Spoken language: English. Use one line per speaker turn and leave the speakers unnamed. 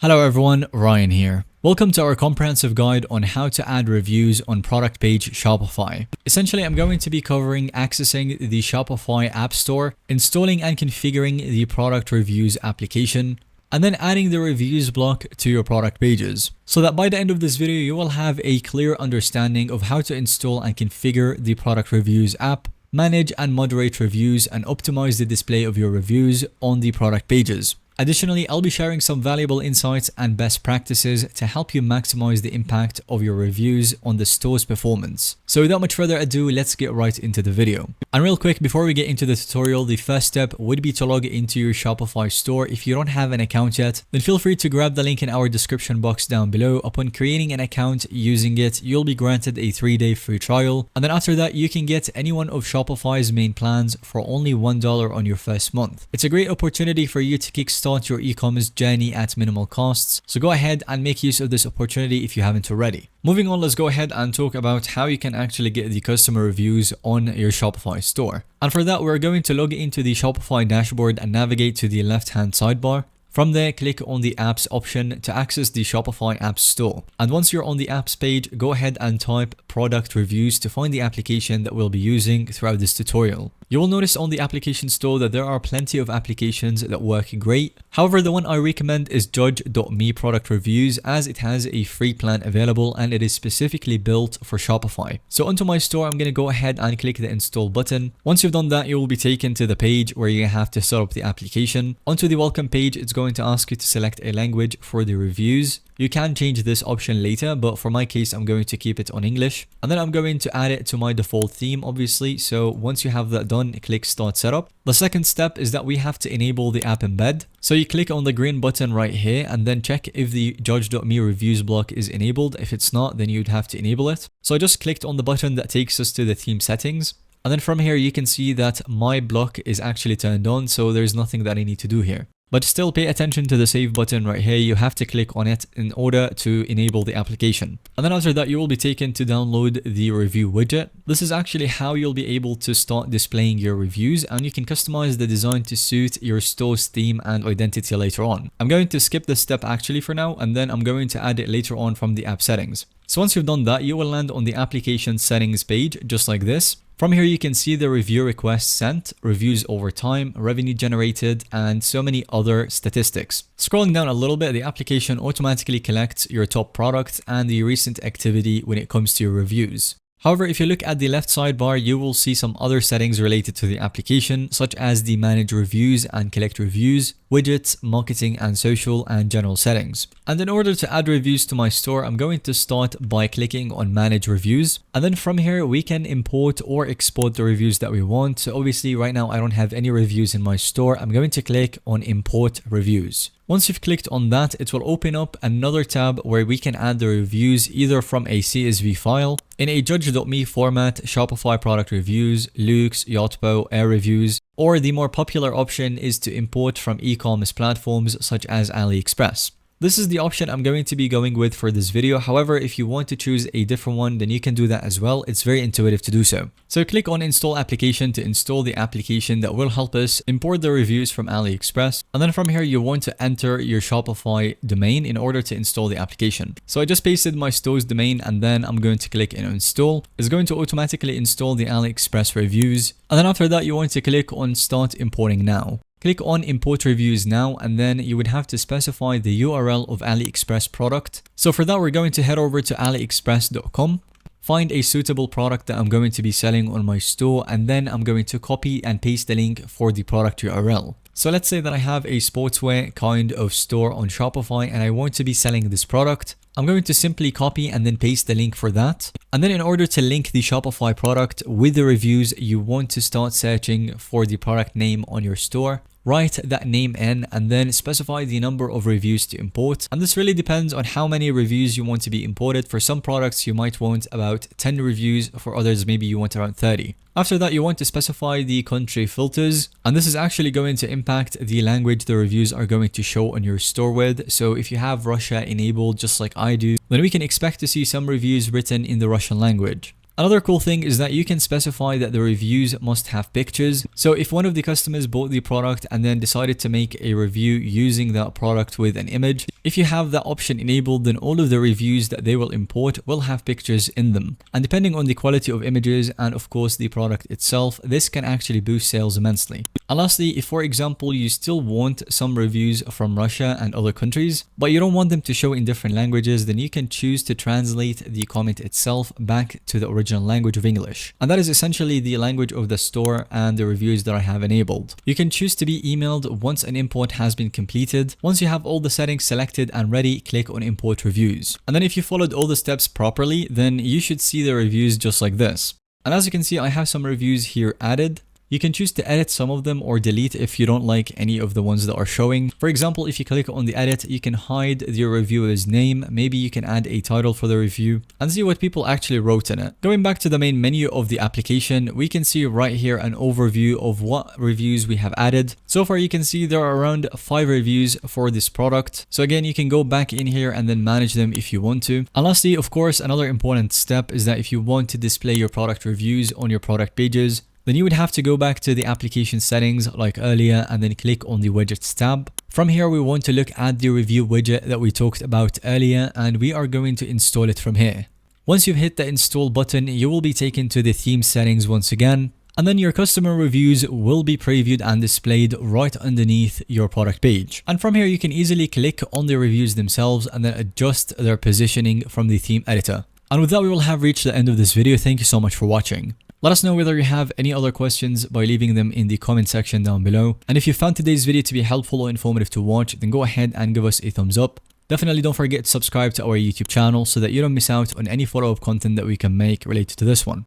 Hello everyone, Ryan here. Welcome to our comprehensive guide on how to add reviews on product page Shopify. Essentially, I'm going to be covering accessing the Shopify App Store, installing and configuring the product reviews application, and then adding the reviews block to your product pages. So that by the end of this video, you will have a clear understanding of how to install and configure the product reviews app, manage and moderate reviews, and optimize the display of your reviews on the product pages. Additionally, I'll be sharing some valuable insights and best practices to help you maximize the impact of your reviews on the store's performance. So without much further ado, let's get right into the video. And real quick, before we get into the tutorial, the first step would be to log into your Shopify store. If you don't have an account yet, then feel free to grab the link in our description box down below. Upon creating an account using it, you'll be granted a 3-day free trial. And then after that, you can get any one of Shopify's main plans for only $1 on your first month. It's a great opportunity for you to kickstart your e-commerce journey at minimal costs. So go ahead and make use of this opportunity if you haven't already. Moving on, let's go ahead and talk about how you can actually get the customer reviews on your Shopify store. And for that, we're going to log into the Shopify dashboard and navigate to the left-hand sidebar. From there, click on the apps option to access the Shopify App Store. And once you're on the apps page, go ahead and type product reviews to find the application that we'll be using throughout this tutorial. You will notice on the application store that there are plenty of applications that work great. However, the one I recommend is Judge.me product reviews, as it has a free plan available and it is specifically built for Shopify. So onto my store, I'm going to go ahead and click the install button. Once you've done that, you will be taken to the page where you have to set up the application. Onto the welcome page, it's going to ask you to select a language for the reviews. You can change this option later, but for my case, I'm going to keep it on English. And then I'm going to add it to my default theme, obviously. So once you have that done, click Start Setup. The second step is that we have to enable the app embed. So you click on the green button right here and then check if the Judge.me reviews block is enabled. If it's not, then you'd have to enable it. So I just clicked on the button that takes us to the theme settings. And then from here, you can see that my block is actually turned on. So there's nothing that I need to do here. But still pay attention to the save button right here. You have to click on it in order to enable the application. And then after that, you will be taken to download the review widget. This is actually how you'll be able to start displaying your reviews, and you can customize the design to suit your store's theme and identity later on. I'm going to skip this step actually for now, and then I'm going to add it later on from the app settings. So once you've done that, you will land on the application settings page just like this. From here, you can see the review requests sent, reviews over time, revenue generated, and so many other statistics. Scrolling down a little bit, the application automatically collects your top product and the recent activity when it comes to your reviews. However, if you look at the left sidebar, you will see some other settings related to the application, such as the manage reviews and collect reviews, widgets, marketing and social, and general settings. And in order to add reviews to my store, I'm going to start by clicking on manage reviews. And then from here, we can import or export the reviews that we want. So obviously right now, I don't have any reviews in my store. I'm going to click on import reviews. Once you've clicked on that, it will open up another tab where we can add the reviews either from a CSV file, in a Judge.me format, Shopify product reviews, Luke's, Yotpo, Air reviews, or the more popular option is to import from e-commerce platforms such as AliExpress. This is the option I'm going to be going with for this video. However, if you want to choose a different one, then you can do that as well. It's very intuitive to do so. So click on install application to install the application that will help us import the reviews from AliExpress. And then from here, you want to enter your Shopify domain in order to install the application. So I just pasted my store's domain and then I'm going to click on install. It's going to automatically install the AliExpress reviews. And then after that, you want to click on start importing now. Click on import reviews now, and then you would have to specify the URL of AliExpress product. So for that, we're going to head over to aliexpress.com, find a suitable product that I'm going to be selling on my store, and then I'm going to copy and paste the link for the product URL. So let's say that I have a sportswear kind of store on Shopify and I want to be selling this product. I'm going to simply copy and then paste the link for that. And then in order to link the Shopify product with the reviews, you want to start searching for the product name on your store. Write that name in and then specify the number of reviews to import. And this really depends on how many reviews you want to be imported. For some products, you might want about 10 reviews. For others, maybe you want around 30. After that, you want to specify the country filters, and this is actually going to impact the language the reviews are going to show on your store with. So if you have Russia enabled just like I do, then we can expect to see some reviews written in the Russian language. Another cool thing is that you can specify that the reviews must have pictures. So if one of the customers bought the product and then decided to make a review using that product with an image, if you have that option enabled, then all of the reviews that they will import will have pictures in them. And depending on the quality of images and of course the product itself, this can actually boost sales immensely. And lastly, if for example you still want some reviews from Russia and other countries, but you don't want them to show in different languages, then you can choose to translate the comment itself back to the original language of English. And that is essentially the language of the store and the reviews that I have enabled. You can choose to be emailed once an import has been completed. Once you have all the settings selected and ready, click on import reviews. And then if you followed all the steps properly, then you should see the reviews just like this. And as you can see, I have some reviews here added. You can choose to edit some of them or delete if you don't like any of the ones that are showing. For example, if you click on the edit, you can hide your reviewer's name. Maybe you can add a title for the review and see what people actually wrote in it. Going back to the main menu of the application, we can see right here an overview of what reviews we have added. So far, you can see there are around 5 reviews for this product. So again, you can go back in here and then manage them if you want to. And lastly, of course, another important step is that if you want to display your product reviews on your product pages, then you would have to go back to the application settings like earlier and then click on the widgets tab. From here, we want to look at the review widget that we talked about earlier, and we are going to install it from here. Once you've hit the install button, you will be taken to the theme settings once again, and then your customer reviews will be previewed and displayed right underneath your product page. And from here, you can easily click on the reviews themselves and then adjust their positioning from the theme editor. And with that, we will have reached the end of this video. Thank you so much for watching. Let us know whether you have any other questions by leaving them in the comment section down below. And if you found today's video to be helpful or informative to watch, then go ahead and give us a thumbs up. Definitely don't forget to subscribe to our YouTube channel so that you don't miss out on any follow-up content that we can make related to this one.